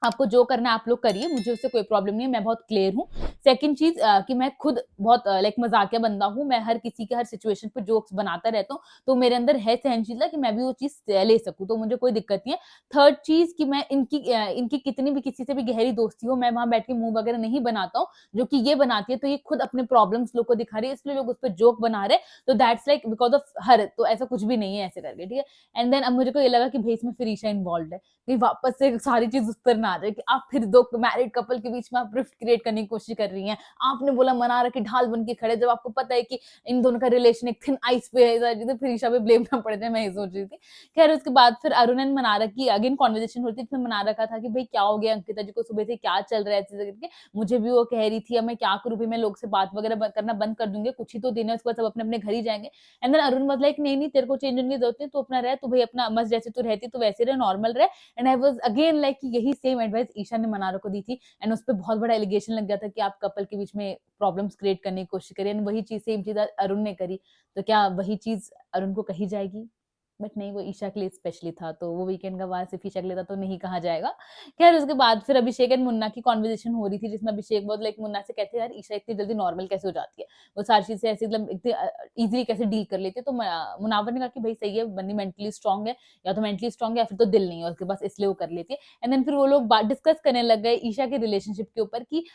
आपको जो करना है आप लोग करिए, मुझे उससे कोई प्रॉब्लम नहीं है, मैं बहुत क्लियर हूँ। सेकंड चीज कि मैं खुद बहुत लाइक मजाकिया बंदा हूँ, मैं हर किसी के हर सिचुएशन पे जोक्स बनाता रहता हूँ, तो मेरे अंदर है सहनशीलता कि मैं भी वो चीज ले सकूँ, तो मुझे कोई दिक्कत नहीं है। थर्ड चीज कि मैं इनकी कितनी भी किसी से भी गहरी दोस्ती हो, मैं वहां बैठ के मुंह वगैरह नहीं बनाता हूँ, जो कि ये बनाती है। तो ये खुद अपने प्रॉब्लम्स लोग को दिखा रही है, इसलिए लोग उस पर जोक बना रहे, तो that's like because of her, तो ऐसा कुछ भी नहीं है ऐसे करके, ठीक है। एंड देन अब मुझे को ये लगा कि भाई इसमें फिर ईशा इन्वॉल्व है, कि वापस से सारी चीज उस पर ना आ जाए कि आप फिर दो मैरिड कपल के बीच में आप रिफ्ट क्रिएट करने की कोशिश कर रही हैं। आपने बोला मना रखी ढाल बन के खड़े, जब आपको पता है कि इन दोनों का रिलेशन एक थिन आइस पे है, तो फिर ईशा पे ब्लेम ना पड़ जाए, मैं ये सोच रही थी। खैर उसके बाद फिर अरुण ने मना रखी, अगेन कॉन्वर्जेशन होती थी, मना रखा था कि भाई क्या हो गया अंकिता जी को, सुबह से क्या चल रहा है ऐसे करके। मुझे भी वो कह रही थी अब मैं क्या करूँ, भी मैं लोग से बात वगैरह करना बंद कर दूंगी, कुछ ही तो दिन है, उसके बाद सब अपने अपने घर ही जाएंगे। एंड देन अरुण मतलब नहीं नहीं तेरे को चेंज होने की जरूरत नहीं, तू अपना रह, तू भाई अपना मस्त जैसे तू रहती तो वैसे रहे, नॉर्मल रहे। And I was again like कि यही सेम एडवाइस ईशा ने मनारा को दी थी। एंड उस पर बहुत बड़ा एलिगेशन लग गया था कि आप कपल के बीच में प्रॉब्लम्स क्रिएट करने की कोशिश करिए, एंड वही चीज सेम चीज अरुण ने करी, तो क्या वही चीज अरुण को कही जाएगी? बट नहीं, वो ईशा के लिए स्पेशली था, तो वो वीकेंड का बाद सिर्फ ईशा के लिए था, तो नहीं कहा जाएगा। खैर उसके बाद फिर अभिषेक एंड मुन्ना की कॉन्वर्जेशन हो रही थी, जिसमें अभिषेक बहुत लाइक मुन्ना से कहते हैं यार ईशा इतनी जल्दी नॉर्मल कैसे हो जाती है, वो सारी चीजें ऐसे मतलब इतनी इजीली कैसे डील कर लेती है। तो मुनावर ने कहा कि भाई सही है, बंदी मेंटली स्ट्रांग है, या तो मेंटली स्ट्रांग है या फिर तो दिल नहीं है उसके पास, इसलिए वो कर लेती है। एंड देन फिर वो लोग डिस्कस करने लग गए ईशा के रिलेशनशिप के ऊपर कि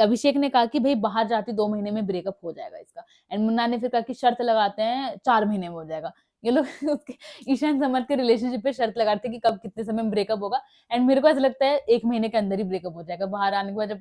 अभिषेक ने कहा कि भाई बाहर जाती 2 महीने में ब्रेकअप हो जाएगा इसका। एंड मुन्ना ने फिर कहा कि शर्त लगाते हैं 4 महीने में हो जाएगा। ये लोग उसके ईशान समर्थ के रिलेशनशिप पे शर्त लगाते कि कब कितने समय में ब्रेकअप होगा। एंड मेरे को ऐसा लगता है 1 महीने के अंदर ही ब्रेकअप हो जाएगा, बाहर आने के बाद जब,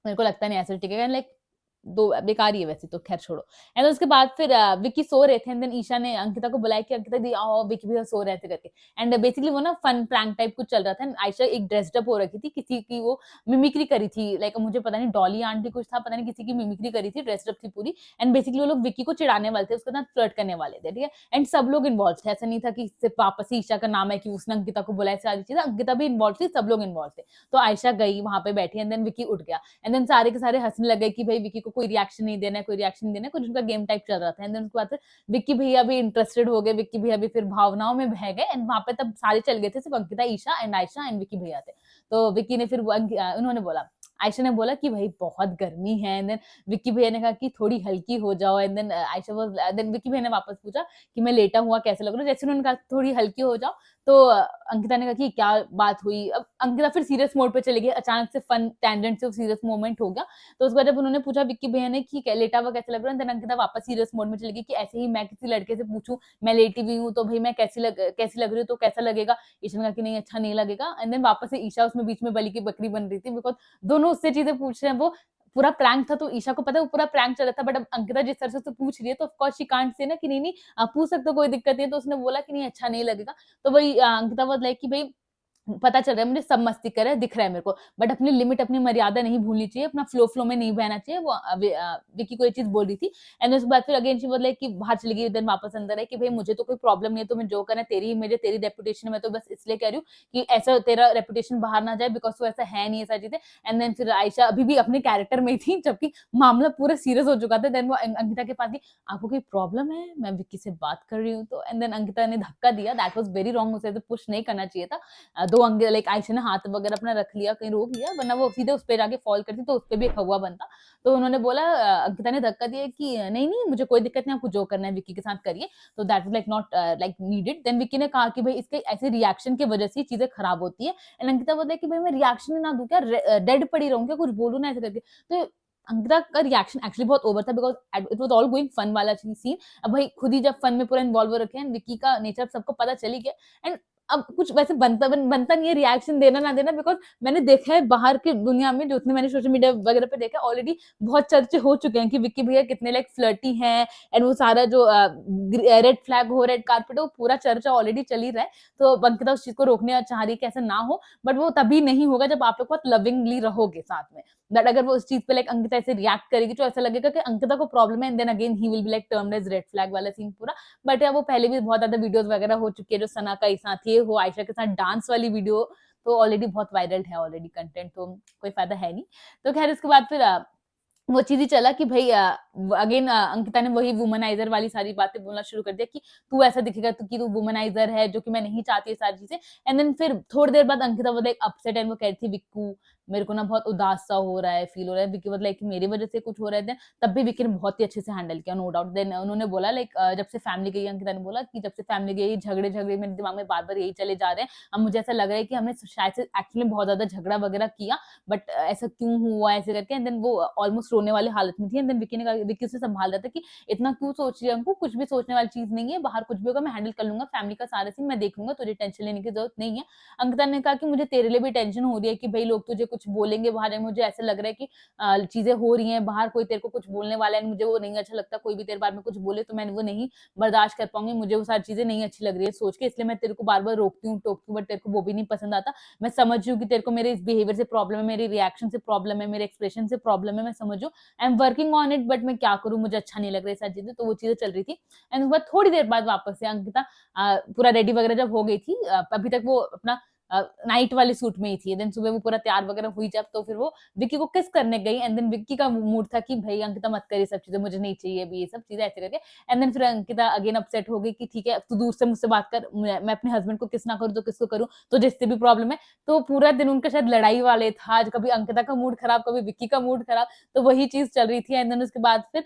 मेरे को लगता नहीं ऐसे टिकेगा, लाइक दो बेकार ही है वैसे तो, खैर छोड़ो। एंड उसके बाद फिर विक्की सो रहे थे, एंड देन ईशा ने अंकिता को बुलाया कि अंकिता दी आओ, विक्की भी सो रहे थे करके। एंड बेसिकली वो ना फन प्रैंक टाइप कुछ चल रहा था, एंड आयशा एक ड्रेस्ड अप हो रखी थी, किसी की वो मिमिक्री करी थी, लाइक मुझे पता नहीं डॉली आंटी कुछ था, पता नहीं किसी की मिमिक्री करी थी, ड्रेस्ड अप थी पूरी। एंड बेसिकली वो लोग विक्की को चिढ़ाने वाले थे, उसके साथ फ्लर्ट करने वाले थे, ठीक है। एंड सब लोग इन्वॉल्व थे, ऐसा नहीं था कि सिर्फ वापस से ईशा का नाम है कि उसने अंकिता को बुलाया, सारी चीजें अंकिता भी इन्वॉल्व थी, सब लोग इन्वॉल्व थे। तो आयशा गई वहां पे बैठी, एंड देन विक्की उठ गया। एंड देन सारे के सारे हंसने लगे कि भाई विक्की को कोई रिएक्शन नहीं देना है, कोई रिएक्शन नहीं देना है, कुछ उनका गेम टाइप चल रहा था। एंड देन उसके बाद फिर विक्की भैया भी इंटरेस्टेड हो गए, विक्की भैया भी फिर भावनाओं में बह गए। एंड वहां पे तब सारे चल गए थे, सिर्फ अंकिता, ईशा एंड आयशा एंड विक्की भैया थे। तो विक्की ने फिर उन्होंने बोला, आयशा ने बोला कि भाई बहुत गर्मी है। एंड देन विक्की भैया ने कहा कि थोड़ी हल्की हो जाओ। एंड देन आयशा वो देन विक्की भैया ने वापस पूछा कि मैं लेटा हुआ कैसे लग रहा हूँ, जैसे उन्होंने कहा थोड़ी हल्की हो जाओ, तो अंकिता ने कहा कि क्या बात हुई। अब अंकिता फिर सीरियस मोड पे चली गई, अचानक से फन टेंजेंट से सीरियस मोमेंट हो गया। तो उसके बाद जब उन्होंने पूछा विक्की भैया ने कि लेटा हुआ कैसे लग रहा है, देन अंकिता वापस सीरियस मोड में चली गई कि ऐसे ही मैं किसी लड़के से पूछूं मैं लेटी हुई हूँ तो भाई मैं कैसी लग रही हूँ तो कैसा लगेगा। ईशा ने कहा कि नहीं अच्छा नहीं लगेगा। एंड देन वापस से ईशा उसमें बीच में बलि की बकरी बन रही थी, बिकॉज दोनों उससे चीजें पूछ रहे हैं, वो पूरा प्रैंक था, तो ईशा को पता है वो पूरा प्रैंक चल रहा था। बट अब अंकिता जिस तरह से पूछ रही है, तो of course she can't say ना कि नहीं नहीं आप पूछ सकते हो, कोई दिक्कत नहीं है। तो उसने बोला कि नहीं अच्छा नहीं लगेगा। तो वही अंकिता वाज लाइक कि भाई पता चल रहा है मुझे, सब मस्ती कर रहा है, दिख रहा है मेरे को, बट अपनी लिमिट अपनी मर्यादा नहीं भूलनी चाहिए, अपना फ्लो में नहीं बहना चाहिए। वो विक्की को ये चीज बोल रही थी। एंड उसके बाद फिर अगेन शी बोल कि बाहर चली गई, देन वापस अंदर है कि भाई मुझे तो कोई प्रॉब्लम नहीं है, तुम्हें जो करना है तेरी इमेज है, तेरी रेपुटेशन है, मैं तो बस इसलिए कह रही हूँ कि ऐसा तेरा रेपुटेशन बाहर ना जाए, बिकॉज वो ऐसा है नहीं, ये सारी चीजें। एंड देन फिर आयशा अभी भी अपने कैरेक्टर में ही थी, जबकि मामला पूरा सीरियस हो चुका था। देन वो अंकिता के पास गई, आपको कोई प्रॉब्लम है, मैं विक्की से बात कर रही हूँ तो। एंड देन अंकिता ने धक्का दिया, दैट वाज वेरी रॉन्ग, उसे पुश नहीं करना चाहिए था। दो अंगे लाइक आयशा ने हाथ वगैरह अपना रख लिया, कहीं रोक लिया, वरना वो सीधे उस पे जाके फॉल करती तो उस पे भी एक हवा बनता। तो उन्होंने बोला अंकिता ने धक्का दिया कि नहीं नहीं मुझे कोई दिक्कत नहीं, आपको जो करना है विक्की के साथ करिए। तो that was like not like needed. Then Vicky ने कहा कि भाई इसके ऐसे रिएक्शन की वजह से चीजें खराब होती है। एंड अंकिता बोला कि भाई मैं रिएक्शन ही ना दूं क्या, डेड पड़ी रहूं क्या, कुछ बोलूं ना ऐसे करके। तो अंकिता का रिएक्शन एक्चुअली बहुत ओवर था, because it was all going fun वाला सीन। अब भाई खुद ही जब फन में पूरा इन्वॉल्व हो रखे हैं, विक्की का नेचर सबको पता चली गया। एंड अब कुछ वैसे बनता नहीं है रिएक्शन देना ना देना, बिकॉज मैंने देखा है बाहर की दुनिया में, जो उतने मैंने सोशल मीडिया वगैरह पे देखा, ऑलरेडी बहुत चर्चे हो चुके हैं कि विक्की भैया कितने लाइक फ्लर्टी हैं, एंड वो सारा जो रेड फ्लैग हो, रेड कार्पेट हो, पूरा चर्चा ऑलरेडी चल ही रहा है। तो अंकिता उस चीज को रोकने चाह रही है कि ऐसा ना हो, बट वो तभी नहीं होगा जब आप लोग बहुत लविंगली रहोगे साथ में। दैट अगर वो उस चीज पे लाइक अंकिता ऐसे रिएक्ट करेगी तो ऐसा लगेगा कि अंकिता को प्रॉब्लम है, and then again he will be like termed as red flag वाला सीन पूरा। बट या वो पहले भी बहुत ज्यादा वीडियोस वगैरह हो चुकी है, जो सना का साथ ये हो, आयशा के साथ डांस वाली वीडियो तो ऑलरेडी बहुत वायरल है ऑलरेडी कंटेंट, तो कोई फायदा है नहीं। तो खैर उसके बाद फिर वो चीज ही चला कि भाई अगेन अंकिता ने वही वुमनाइजर वाली सारी बातें बोलना शुरू कर दिया कि तू ऐसा दिखेगा तो कि तू वुमनाइजर है, जो कि मैं नहीं चाहती ये सारी चीजें। एंड देन फिर थोड़ी देर बाद अंकिता वो लाइक अपसेट, एंड वो कह रही थी विक्कू मेरे को ना बहुत उदास सा हो रहा है, फील हो रहा है। विक्की मतलब लाइक मेरी वजह से कुछ हो रहा है, तब भी विक्की ने बहुत ही अच्छे से हैंडल किया, नो डाउट। देन उन्होंने बोला लाइक जब से फैमिली गई, अंकिता ने बोला कि जब से फैमिली गई झगड़े मेरे दिमाग में बार बार यही चले जा रहे हैं। अब मुझे ऐसा लग रहा है कि हमने शायद से एक्चुअली बहुत ज्यादा झगड़ा वगैरह किया, बट ऐसा क्यों हुआ ऐसे करके। एंड देन वो ऑलमोस्ट रोने वाली हालत में थी। एंड देन विक्की ने कहा, विक्की उसे संभाल रहा था कि इतना क्यों सोच रही है हमको, कुछ भी सोचने वाली चीज नहीं है, बाहर कुछ भी होगा मैं हैंडल कर लूंगा, फैमिली का सारा सीन मैं देख लूंगा, तुझे टेंशन लेने की जरूरत नहीं है। अंकिता ने कहा कि मुझे तेरे लिए भी टेंशन हो रही है कि भाई लोग तुझे कुछ बोलेंगे बाहर, मुझे ऐसा लग रहा है कि चीजें हो रही हैं बाहर, कोई तेरे को कुछ बोलने वाला है, मुझे वो नहीं अच्छा लगता, कोई भी तेरे बारे में कुछ बोले तो मैं वो नहीं बर्दाश्त कर पाऊंगी, मुझे वो सारी चीजें नहीं अच्छी लग रही है सोच के, इसलिए मैं तेरे को बार बार रोकती हूँ टोकती हूँ, बट तेरे को वो भी नहीं पसंद आता। मैं समझ रही हूँ कि तेरे को मेरे इस बिहेवियर से प्रॉब्लम है, मेरे रिएक्शन से प्रॉब्लम है, मेरे एक्सप्रेशन से प्रॉब्लम है, मैं समझ हूँ, I am working on it, but मैं क्या करूँ, मुझे अच्छा नहीं लग रहा है सारी चीजें। तो वो चीजें चल रही थी। एंड उसके बाद थोड़ी देर बाद वापस से अंकिता पूरा रेडी वगैरह जब हो गई थी, अभी तक वो अपना नाइट वाले सूट में ही थी। देन सुबह वो पूरा तैयार वगैरह हुई जब, तो फिर वो विक्की को किस करने गई। एंड देन विक्की का मूड था कि भाई अंकिता मत कर ये सब चीजें, मुझे नहीं चाहिए अभी ये सब चीजें, ऐसे करके। एंड देन फिर अंकिता अगेन अपसेट हो गई कि ठीक है तू दूर से मुझसे बात कर, मैं अपने हस्बैंड को किस ना करूँ तो किसको करूँ, तो जिससे भी प्रॉब्लम है। तो पूरा दिन उनका शायद लड़ाई वाले था, आज कभी अंकिता का मूड खराब, कभी विक्की का मूड खराब, तो वही चीज चल रही थी। एंड देन उसके बाद फिर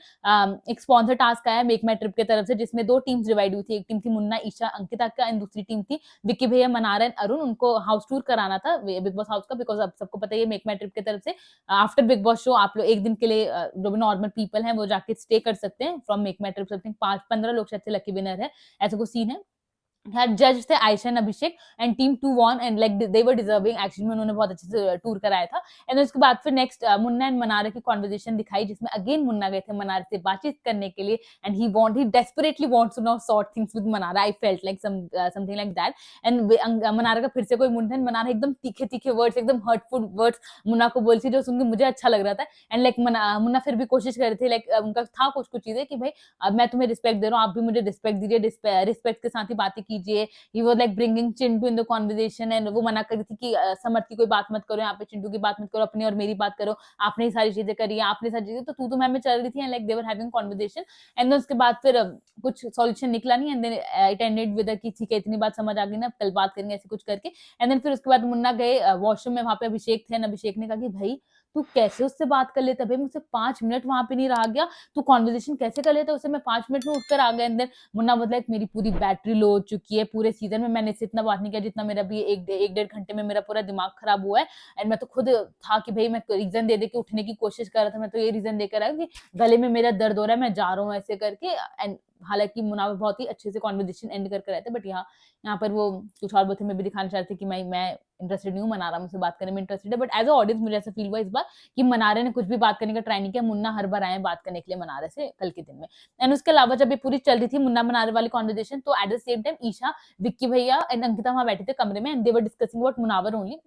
एक स्पॉन्सर टास्क आया मेक माई ट्रिप की तरफ से, जिसमें 2 टीम्स डिवाइड हुई थी। एक टीम थी मुन्ना ईशा अंकिता का, एंड दूसरी टीम थी विक्की भैया मनारा एंड अरुण। उनको हाउस टूर कराना था बिग बॉस हाउस का, बिकॉज अब सबको पता है मेक माई ट्रिप की तरफ से आफ्टर बिग बॉस शो आप लोग एक दिन के लिए जो भी नॉर्मल पीपल हैं वो जाके स्टे कर सकते हैं from make my trip. Something 5-15 लोग शायद से लकी विनर है, ऐसा कोई सीन है। जज थे Ayesha and Abhishek, and team 2 won, and like they were deserving, actually में उन्होंने बहुत अच्छे से टूर कराया था। एंड उसके बाद फिर नेक्स्ट मुन्ना एंड मनारा की कॉन्वर्जेशन दिखाई, जिसमें अगेन मुन्ना गए थे मनारा से बातचीत करने के लिए, and he desperately wants to now sort things with Mannara. I felt like something like that. And Mannara का फिर से कोई मूड था, मनारा एकदम तीखे तीखे वर्ड्स, एकदम हर्टफुल वर्ड्स मुन्ना को बोलती, जो सुन के मुझे अच्छा लग रहा था। एंड लाइक मुन्ना फिर भी कोशिश कर रहे थे, लाइक उनका था कुछ कुछ चीजें कि भाई मैं तुम्हें रिस्पेक्ट दे रहा हूँ, आप भी मुझे रिस्पेक्ट दीजिए, रिस्पेक्ट के साथ ही बातें कीजिए। He was like bringing Chintu in the conversation, and वो मना कर रही थी कि समर्थ की कोई बात मत करो, यहाँ पे चिंटू की बात मत करो, अपनी और मेरी बात करो, आपने ही सारी चीजें करी, आपने सारी चीजें, तो तू मैं चल रही थी, and like they were having conversation. And then उसके बाद फिर कुछ सॉल्यूशन निकला नहीं, and then it ended with कि ठीक है इतनी बात समझ आ गई ना, कल बात करेंगे ऐसे कुछ करके। एंड देन फिर उसके बाद मुन्ना गए वॉशरूम में, वहां पे अभिषेक थे, अभिषेक ने कहा कि भाई तू कैसे उससे बात कर लेता, भाई मुझसे 5 मिनट वहां पे नहीं रहा गया, तू कॉन्वर्सेशन कैसे कर लेता उससे, मैं 5 मिनट में उठकर आ गया। एंड देन मुन्ना बोला मेरी पूरी बैटरी लो हो चुकी है, पूरे सीजन में मैंने इससे इतना बात नहीं किया जितना मेरा भी एक 1.5 घंटे में मेरा पूरा दिमाग खराब हुआ है। एंड मैं तो खुद था कि भाई मैं रीजन दे के उठने की कोशिश कर रहा था, मैं तो ये रीजन देकर आया कि गले में मेरा दर्द हो रहा है, मैं जा रहा हूँ ऐसे करके। एंड हालांकि मुनावर बहुत ही अच्छे से कॉन्वर्सेशन एंड कर रहे थे, बट यहाँ पर वो कुछ और बातें मैं भी दिखाना चाहती थी कि मैं इंटरेस्टेड नहीं हूँ, मनारा मुझसे बात करने में इंटरेस्टेड है। बट एज अ ऑडियंस मुझे ऐसा फील हुआ इस बार कि मनारे ने कुछ भी बात करने का ट्राई नहीं किया, मुन्ना हर बार आए बात करने के लिए मनारे से कल के दिन में। एंड उसके अलावा जब ये पूरी चल रही थी मुन्ना मनारे वाली कॉन्वर्सेशन, तो at the same time Isha, Vicky भैया एंड अंकिता वहां बैठे थे कमरे में, and they were discussing about Munawar only.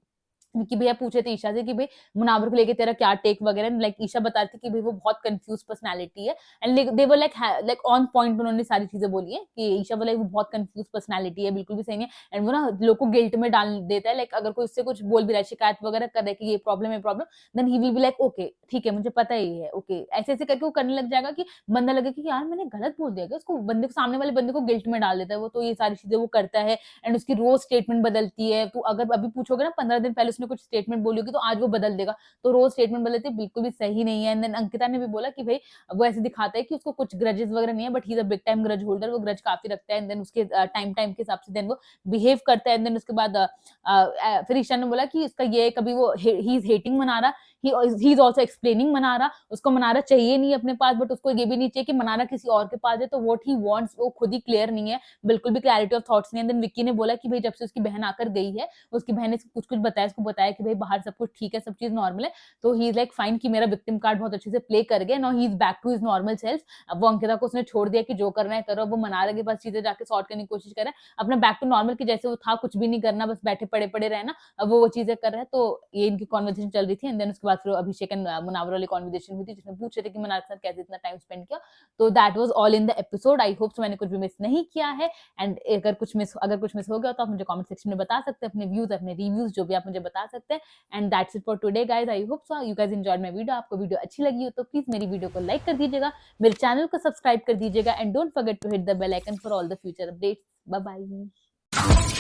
Vicky भैया पूछे थे ईशा से कि भाई मुनावर को लेके तेरा क्या टेक वगैरह, लाइक ईशा बता रही थी कि भाई वो बहुत कंफ्यूज पर्सनालिटी है। And they were like on point, उन्होंने सारी चीजें बोली है कि ईशा बोला वो बहुत कंफ्यूज पर्सनालिटी है, बिल्कुल भी सही नहीं है, एंड वो ना लोग को गिल्ट में डाल देता है। लाइक अगर कोई उससे कुछ बोल भी रहा है, शिकायत वगैरह कर रहा है कि ये problem, then he will be like okay ठीक है मुझे पता ही है, ओके ऐसे ऐसे करके वो करने लग जाएगा कि बंदा लगे कि यार मैंने गलत बोल दिया, उसको बंदे को, सामने वाले बंदे को गिल्ट में डाल देता है वो, तो ये सारी चीजें वो करता है। एंड उसकी रोज स्टेटमेंट बदलती है, तो अगर अभी पूछोगे ना 15 दिन पहले उसने कुछ स्टेटमेंट बोली होगी तो आज वो बदल देगा, तो रोज स्टेटमेंट बदलते बिल्कुल भी सही नहीं है। एंड देन अंकिता ने भी बोला कि भाई वो ऐसे दिखाता है कि उसको कुछ ग्रजेस वगैरह नहीं है, but he is a big time grudge holder, वो ग्रज काफी रखता है। एंड देन उसके टाइम के हिसाब से देन वो बिहेव करता है। एंड देन उसके बाद फिर ईशान ने बोला कि इसका ये कभी वो he is hating Mannara, he is also explaining Mannara, उसको मनारा चाहिए नहीं अपने पास, बट उसको ये भी नहीं चाहिए कि मनारा किसी और के पास है, तो व्हाट ही वांट्स वो खुद ही क्लियर नहीं है, बिल्कुल भी क्लैरिटी ऑफ थॉट्स नहीं है। देन विक्की ने बोला कि भाई जब से उसकी बहन आकर गई है, उसकी बहन ने कुछ कुछ बताया, उसको बताया कि भाई बाहर सब कुछ ठीक है, सब चीज नॉर्मल है, तो ही इज लाइक फाइन कि मेरा विक्टिम कार्ड बहुत अच्छे से प्ले कर गया, now he is back to his normal self. अब वो अंकिता को उसने छोड़ दिया कि जो करना है करो, वो मनारा के पास चीजें जाके सॉर्ट करने की कोशिश कर रहा है, अपना बैक टू नॉर्मल की जैसे वो था, कुछ भी नहीं करना, बस बैठे पड़े पड़े रहना, अब वो चीजें कर रहा है। तो ये इनकी कॉन्वर्सेशन चल रही थी। एंड देन उसके बाद फिर अभिषेक एंड मुनावर वाली कॉन्वर्सेशन हुई थी, जिसमें पूछ रहे थे कि मनारा के साथ कैसे इतना टाइम स्पेंड किया। तो that was all in the episode. I hope so मैंने कुछ भी मिस नहीं किया है। एंड अगर कुछ मिस हो गया तो आप मुझे कमेंट सेक्शन में बता सकते हैं, अपने व्यूज, अपने रिव्यूज जो भी आप मुझे बता सकते हैं। And that's it for today guys. I hope so you guys enjoyed my video. आपको वीडियो अच्छी लगी हो तो प्लीज मेरी वीडियो को लाइक कर दीजिएगा, मेरे चैनल को सब्सक्राइब कर दीजिएगा, and don't forget to hit the bell icon for all the future updates. Bye bye.